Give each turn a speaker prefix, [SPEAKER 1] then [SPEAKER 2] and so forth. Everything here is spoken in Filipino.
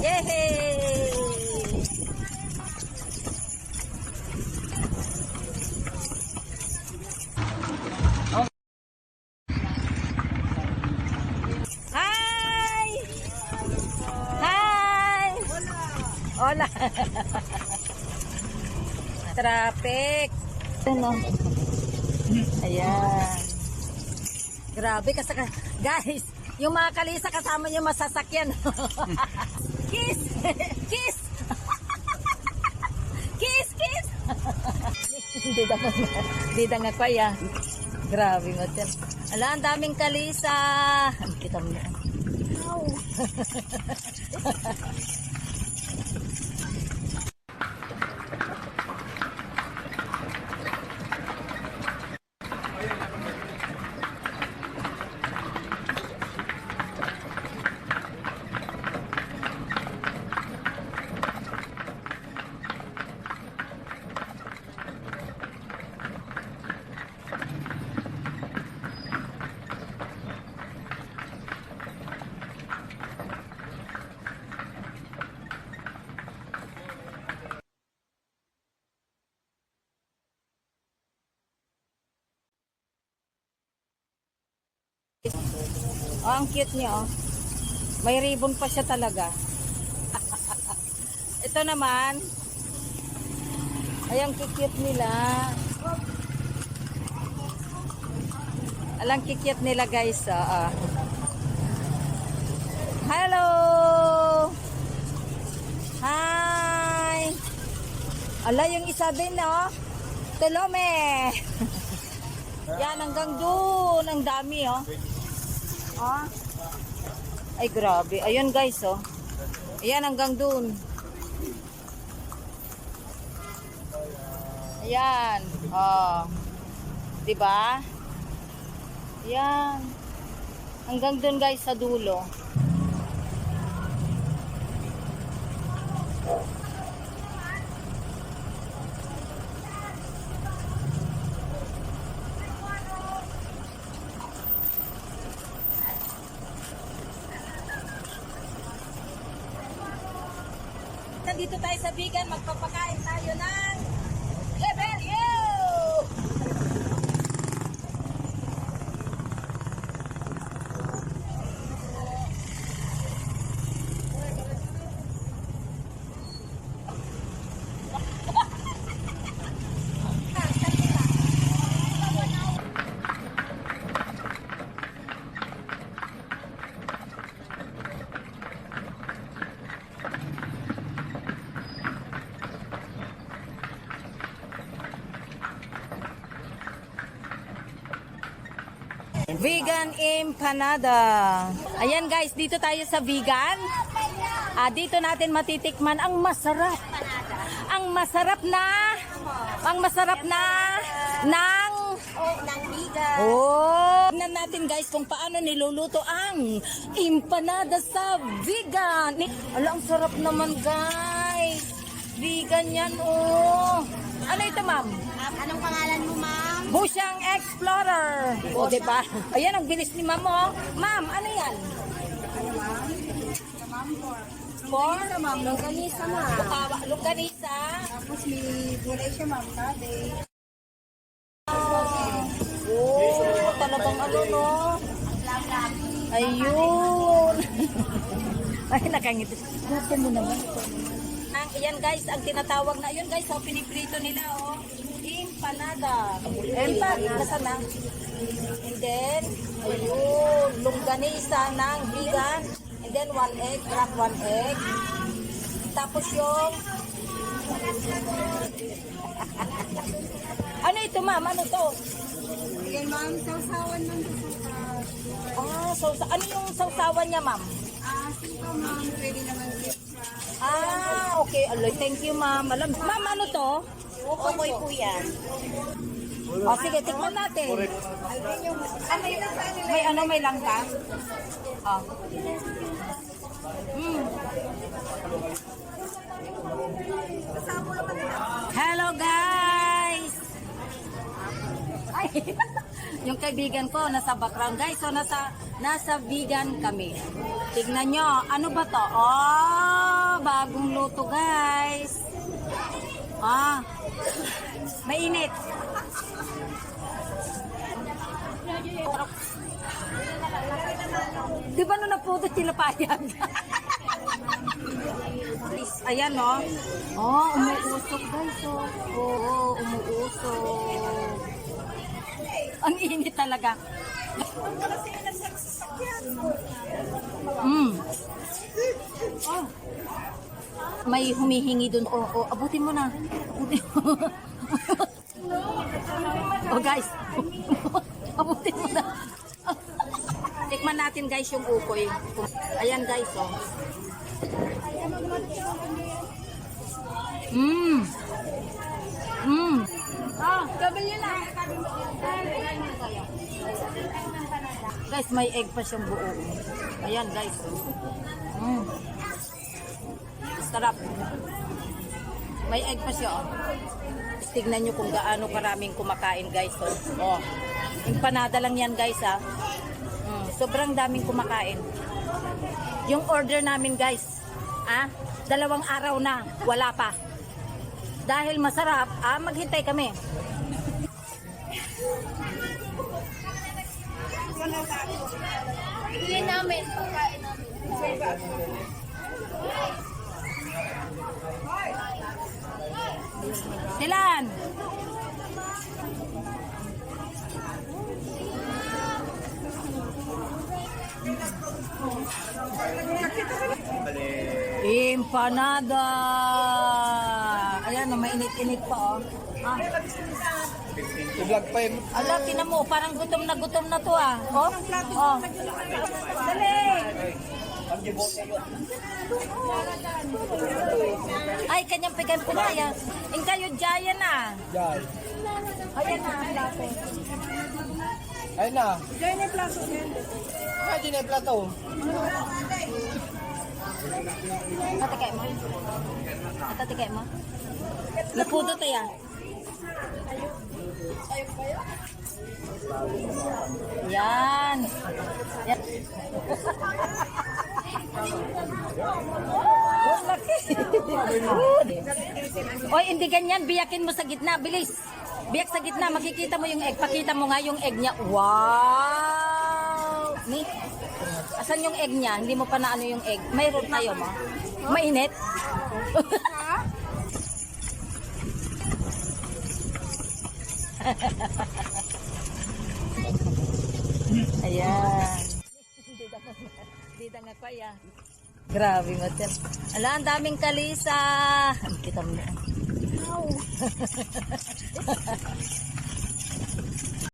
[SPEAKER 1] Yay! Hi! Hi! Hola! Traffic! Ano? Ayan. Grabe kasi guys, yung mga kalisa kasama yung masasakyan. Kiss! Kiss! Kiss! Kiss! Hindi nga kaya. Grabe mo dyan. Ala, ang daming kalisa. Kita mo yan. Oh, ang cute niya, oh. May ribbon pa siya talaga. Ito naman, ay ang cute nila. Alang cute nila, guys. Hello! Hi! Ala, yung isa din, oh. Tulome! Yan, hanggang doon. Ang dami, oh. Oh. Ay, grabe. Ayun, guys, oh. Ayan, hanggang doon. Ayan. Oh. Diba? Ayan. Hanggang doon, guys, sa dulo. Dito tayo sa Bigan, magpapakain tayo ng Level U! Vegan empanada. Ayan guys, dito tayo sa vegan. Dito natin matitikman ang masarap. Ang masarap na ng vegan. Oh, tingnan natin guys kung paano niluluto ang empanada sa vegan. Ala, ang sarap naman guys. Vegan yan, oh. Ano ito, ma'am?
[SPEAKER 2] Anong pangalan mo, ma'am?
[SPEAKER 1] Busyang Explorer. O, diba? Ayan, ang bilis ni ma'am, oh. Ma'am, ano yan?
[SPEAKER 2] Ano, ma'am? Ma'am,
[SPEAKER 1] Pork?
[SPEAKER 2] ma'am. Longganisa, ma'am.
[SPEAKER 1] Longganisa.
[SPEAKER 2] Tapos may gulay siya, ma'am. Cabbage.
[SPEAKER 1] Oh, talagang ano, no? Ayun. Ay, nakangiti. Gusto mo naman ito. Ayan guys, ang tinatawag na, yun guys, oh, piniprito nila, oh. Empanada. Nasa na? And then, ayun, longganisa ng vegan. And then, 1 egg, crack 1 egg. Tapos yung, ano ito, ma'am? Ano to?
[SPEAKER 2] Yan, ma'am. Sausawan lang dito sa...
[SPEAKER 1] Ano yung sausawan niya, ma'am?
[SPEAKER 2] Sito, ma'am. Pwede naman dito siya.
[SPEAKER 1] Okay. Aloy, thank you, ma'am. Ma'am, ano to?
[SPEAKER 2] Okay po yan.
[SPEAKER 1] Sige, tikman natin. May langka? Hello, guys! Ay, yung kaibigan ko nasa background, guys. So, nasa vegan kami. Tignan nyo, ano ba to? Oh! bagong luto guys. Ah, mainit. Di ba nung naputo sila payag? Ayan no. Oh, umuusok guys. Oh. Oo, umuusok. Ang init talaga. Oh. May humihingi dun. Oh, abutin mo na. Abutin mo. Oh guys. Abutin mo na. Tikman natin guys yung ukoy. Ayan guys oh.
[SPEAKER 2] Gabi na.
[SPEAKER 1] Guys, may egg pa siyang buo. Ayan guys. Sarap. May egg pa siya. Oh. Tignan nyo kung gaano karaming kumakain guys. Oh. Empanada lang yan guys ha. Sobrang daming kumakain. Yung order namin guys. 2 araw na. Wala pa. Dahil masarap, maghintay kami.
[SPEAKER 2] Hindi namin. Pagkain namin.
[SPEAKER 1] Silan! Empanada! Ayan, mainit-init pa oh.
[SPEAKER 3] I-vlog pa yun.
[SPEAKER 1] Ala, tinan mo, parang gutom na to ah. Oh? Oh. Dali! Ay, kanyang pigan po na yan. Yung kayo dyan na.
[SPEAKER 3] Yan.
[SPEAKER 1] Ayan na, ang plato.
[SPEAKER 3] Ayun na.
[SPEAKER 2] Diyan yung plato yan.
[SPEAKER 3] Ay, dyan na yung plato.
[SPEAKER 1] Natikay mo? Natikay mo? Napudo tayo. Yan. Yan. Oh, laki. Oy, hindi ganyan. Biyakin mo sa gitna. Bilis. Biyak sa gitna. Makikita mo yung egg. Pakita mo nga yung egg niya. Wow! Ni? Asan yung egg niya? Hindi mo pa na ano yung egg. Mayroon tayo mo. Mainit? Ayan. Dito nga pa ya. Grabe mo yan. Ala, ang daming kalisa. Kita mo na.